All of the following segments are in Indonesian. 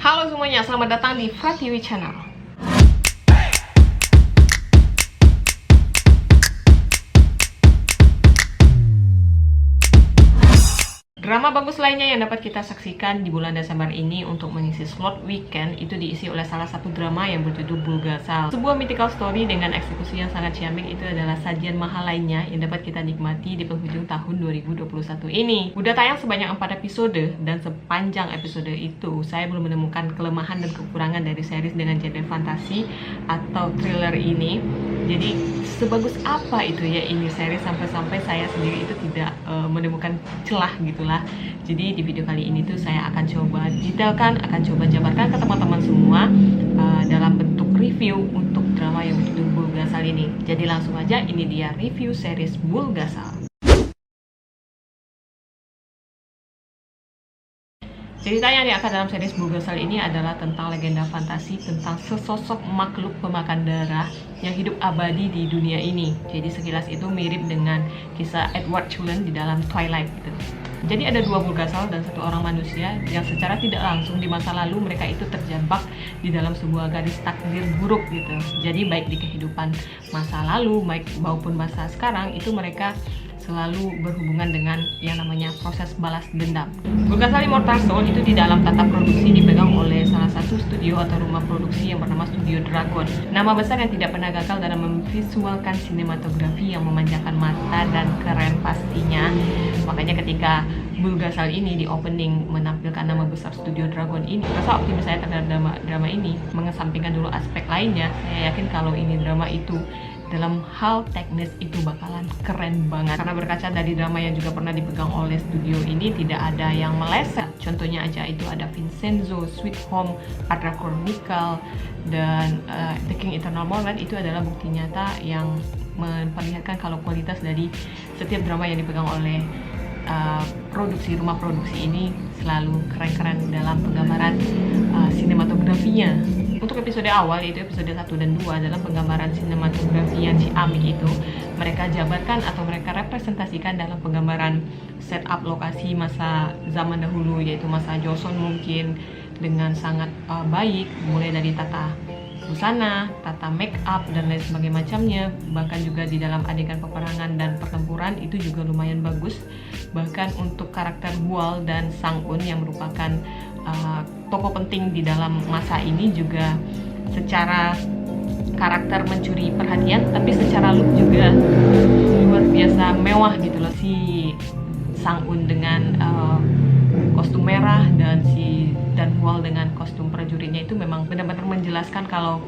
Halo semuanya, selamat datang di Fratiwi Channel. Drama bagus lainnya yang dapat kita saksikan di bulan Desember ini untuk mengisi slot weekend itu diisi oleh salah satu drama yang berjudul Bulgasal. Sebuah mythical story dengan eksekusi yang sangat ciamik itu adalah sajian mahal lainnya yang dapat kita nikmati di penghujung tahun 2021 ini. Udah tayang sebanyak 4 episode dan sepanjang episode itu saya belum menemukan kelemahan dan kekurangan dari series dengan genre fantasi atau thriller ini. Jadi sebagus apa itu ya ini series sampai-sampai saya sendiri itu tidak menemukan celah gitulah. Jadi di video kali ini tuh saya akan coba detailkan, akan coba jabarkan ke teman-teman semua dalam bentuk review untuk drama yang berjudul Bulgasal ini. Jadi langsung aja, ini dia review series Bulgasal. Cerita yang diangkat dalam series Bulgasal ini adalah tentang legenda fantasi tentang sesosok makhluk pemakan darah yang hidup abadi di dunia ini. Jadi sekilas itu mirip dengan kisah Edward Cullen di dalam Twilight gitu. Jadi ada 2 Bulgasal dan 1 orang manusia yang secara tidak langsung di masa lalu mereka itu terjebak di dalam sebuah garis takdir buruk gitu. Jadi baik di kehidupan masa lalu maupun masa sekarang itu mereka selalu berhubungan dengan yang namanya proses balas dendam. Bulgasal Immortal Soul itu di dalam tata produksi dipegang oleh salah satu studio atau rumah produksi yang bernama Studio Dragon. Nama besar yang tidak pernah gagal dalam memvisualkan sinematografi yang memanjakan mata dan keren pastinya. Makanya ketika Bulgasal ini di opening menampilkan nama besar Studio Dragon ini, rasa optimis saya terhadap drama ini, mengesampingkan dulu aspek lainnya, saya yakin kalau ini drama itu dalam hal teknis itu bakalan keren banget. Karena berkaca dari drama yang juga pernah dipegang oleh studio ini, tidak ada yang meleset. Contohnya aja itu ada Vincenzo, Sweet Home, Adra Chronicle, dan The King Eternal Moonlight. Itu adalah bukti nyata yang memperlihatkan kalau kualitas dari setiap drama yang dipegang oleh rumah produksi ini selalu keren-keren dalam penggambaran sinematografinya. Untuk episode awal, yaitu episode 1 dan 2, dalam penggambaran sinematografi yang ciamik itu, mereka jabarkan atau mereka representasikan dalam penggambaran setup lokasi masa zaman dahulu, yaitu masa Joseon mungkin, dengan sangat baik, mulai dari tata busana, tata make up, dan lain sebagainya macamnya. Bahkan juga di dalam adegan peperangan dan pertempuran itu juga lumayan bagus. Bahkan untuk karakter Bual dan Sang-un yang merupakan tokoh penting di dalam masa ini juga secara karakter mencuri perhatian, tapi secara look juga luar biasa mewah gitu loh. Si Sang-un dengan kostum merah dan dan Bual dengan kostum prajuritnya itu memang benar-benar menjelaskan kalau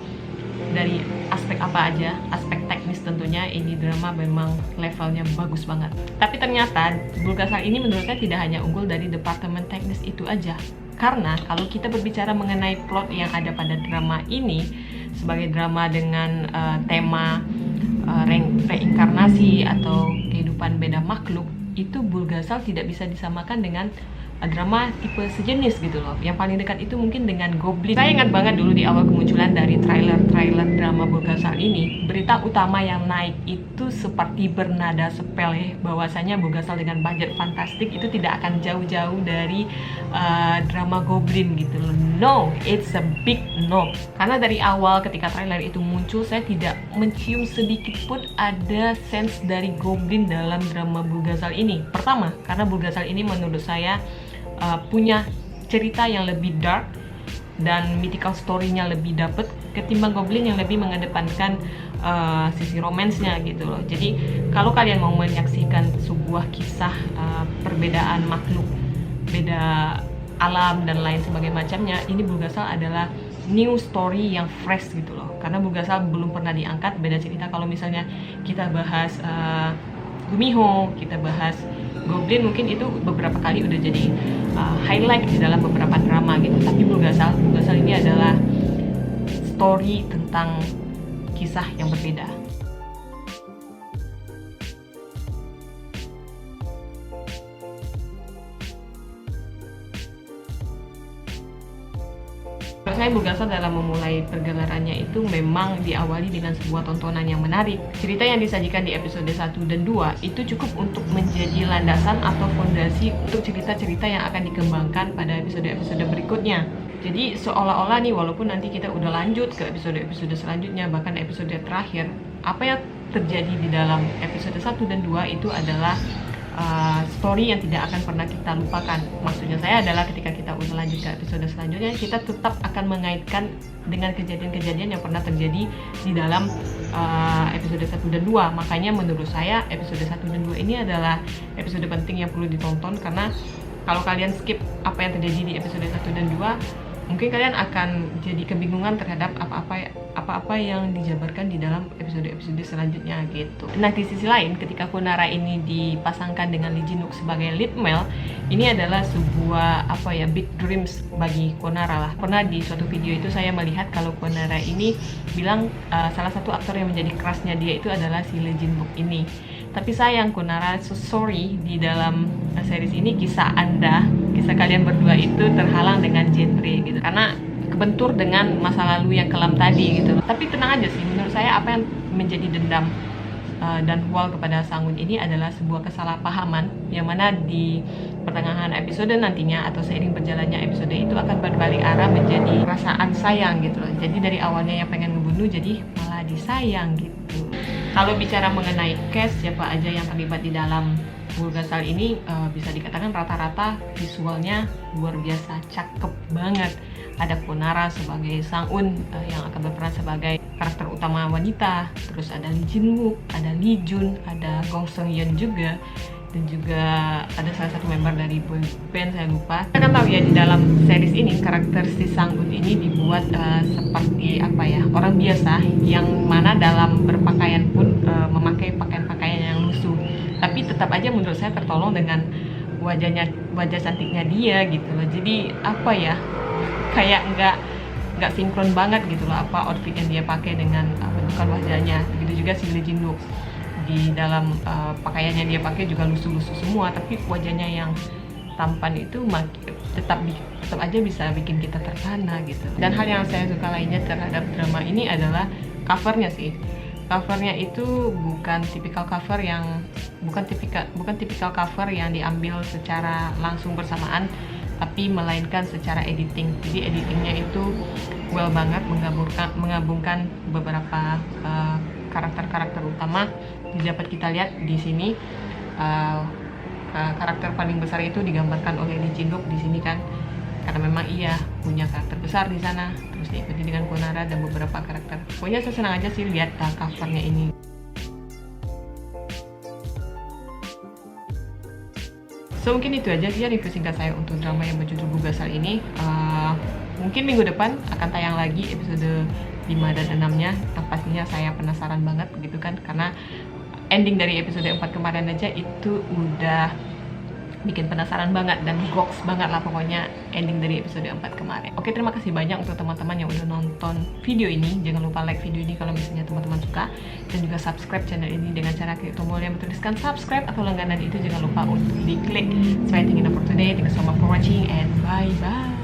dari aspek apa aja, aspek teknis tentunya ini drama memang levelnya bagus banget. Tapi ternyata Bulgasal ini menurut saya tidak hanya unggul dari departemen teknis itu aja. Karena kalau kita berbicara mengenai plot yang ada pada drama ini, sebagai drama dengan tema reinkarnasi atau kehidupan beda makhluk, itu Bulgasal tidak bisa disamakan dengan drama tipe sejenis gitu loh. Yang paling dekat itu mungkin dengan Goblin. Saya ingat banget dulu di awal kemunculan dari trailer drama Bulgasal ini, berita utama yang naik itu seperti bernada sepele bahwasanya Bulgasal dengan budget fantastik itu tidak akan jauh-jauh dari drama Goblin gitu loh. No, it's a big no. Karena dari awal ketika trailer itu muncul, saya tidak mencium sedikit pun ada sense dari Goblin dalam drama Bulgasal ini. Pertama, karena Bulgasal ini menurut saya punya cerita yang lebih dark dan mythical story-nya lebih dapet ketimbang Goblin yang lebih mengedepankan sisi romansnya gitu loh. Jadi kalau kalian mau menyaksikan sebuah kisah perbedaan makhluk, beda alam dan lain sebagainya macamnya, ini Bulgasal adalah new story yang fresh gitu loh. Karena Bulgasal belum pernah diangkat, beda cerita kalau misalnya kita bahas Gumiho, kita bahas Goblin, mungkin itu beberapa kali udah jadi highlight di dalam beberapa drama gitu. Tapi Bulgasal ini adalah story tentang kisah yang berbeda. Menurut saya Bulgasal dalam memulai pergelarannya itu memang diawali dengan sebuah tontonan yang menarik. Cerita yang disajikan di episode 1 dan 2 itu cukup untuk menjadi landasan atau fondasi untuk cerita-cerita yang akan dikembangkan pada episode-episode berikutnya. Jadi seolah-olah nih, walaupun nanti kita udah lanjut ke episode-episode selanjutnya, bahkan episode terakhir, apa yang terjadi di dalam episode 1 dan 2 itu adalah story yang tidak akan pernah kita lupakan. Maksudnya saya adalah ketika kita udah lanjut ke episode selanjutnya, kita tetap akan mengaitkan dengan kejadian-kejadian yang pernah terjadi di dalam episode 1 dan 2. Makanya menurut saya episode 1 dan 2 ini adalah episode penting yang perlu ditonton, karena kalau kalian skip apa yang terjadi di episode 1 dan 2, mungkin kalian akan jadi kebingungan terhadap apa-apa yang dijabarkan di dalam episode-episode selanjutnya gitu. Nah, di sisi lain, ketika Konara ini dipasangkan dengan Lee Jin Wook sebagai lead male, ini adalah sebuah big dreams bagi Konara lah. Pernah di suatu video itu saya melihat kalau Konara ini bilang salah satu aktor yang menjadi crushnya dia itu adalah si Lee Jin Wook ini. Tapi sayang Konara, sorry, di dalam series ini kisah kalian berdua itu terhalang dengan genre gitu, karena kebentur dengan masa lalu yang kelam tadi gitu. Tapi tenang aja sih, menurut saya apa yang menjadi dendam dan Hwal kepada Sang-un ini adalah sebuah kesalahpahaman yang mana di pertengahan episode nantinya atau seiring berjalannya episode itu akan berbalik arah menjadi perasaan sayang gitu loh. Jadi dari awalnya yang pengen ngebunuh jadi malah disayang gitu. Kalau bicara mengenai cast, siapa aja yang terlibat di dalam Bulgasal ini, bisa dikatakan rata-rata visualnya luar biasa, cakep banget. Ada Konara sebagai Sang-un yang akan berperan sebagai karakter utama wanita, terus ada Lee Jin Wook, ada Lee Jun, ada Gong Seung Yeon juga, dan juga ada salah satu member dari boy band, saya lupa. Kita kan tahu ya, di dalam series ini karakter si Sang-un ini dibuat seperti orang biasa yang mana dalam berpakaian pun memakai pakaian-pakaian yang lusuh, tapi tetap aja menurut saya tertolong dengan wajah cantiknya dia gitu loh. Jadi kayak nggak sinkron banget gitu loh outfit yang dia pakai dengan bentukan wajahnya. Begitu juga si Lee Jin Wook, di dalam pakaiannya dia pakai juga lusuh-lusuh semua, tapi wajahnya yang tampan itu tetap aja bisa bikin kita terpana gitu. Dan hal yang saya suka lainnya terhadap drama ini adalah covernya sih. Covernya itu bukan tipikal cover yang diambil secara langsung bersamaan, tapi melainkan secara editing. Jadi editingnya itu well banget, menggabungkan beberapa karakter-karakter utama. Dapat kita lihat di sini karakter paling besar itu digambarkan oleh Lee Jin Wook di sini kan, karena memang ia punya karakter besar di sana. Terus diikuti dengan Konara dan beberapa karakter. Pokoknya saya senang aja sih lihat covernya ini. So mungkin itu aja sih review singkat saya untuk drama yang berjudul Bulgasal ini. Mungkin minggu depan akan tayang lagi episode 5 dan 6-nya. Pastinya saya penasaran banget begitu kan, karena ending dari episode 4 kemarin aja itu udah bikin penasaran banget dan goks banget lah pokoknya ending dari episode 4 kemarin. Oke, terima kasih banyak untuk teman-teman yang udah nonton video ini. Jangan lupa like video ini kalau misalnya teman-teman suka, dan juga subscribe channel ini dengan cara klik tombol yang bertuliskan subscribe atau langganan itu jangan lupa untuk diklik. So I think enough for today. Thank you so much for watching and bye bye.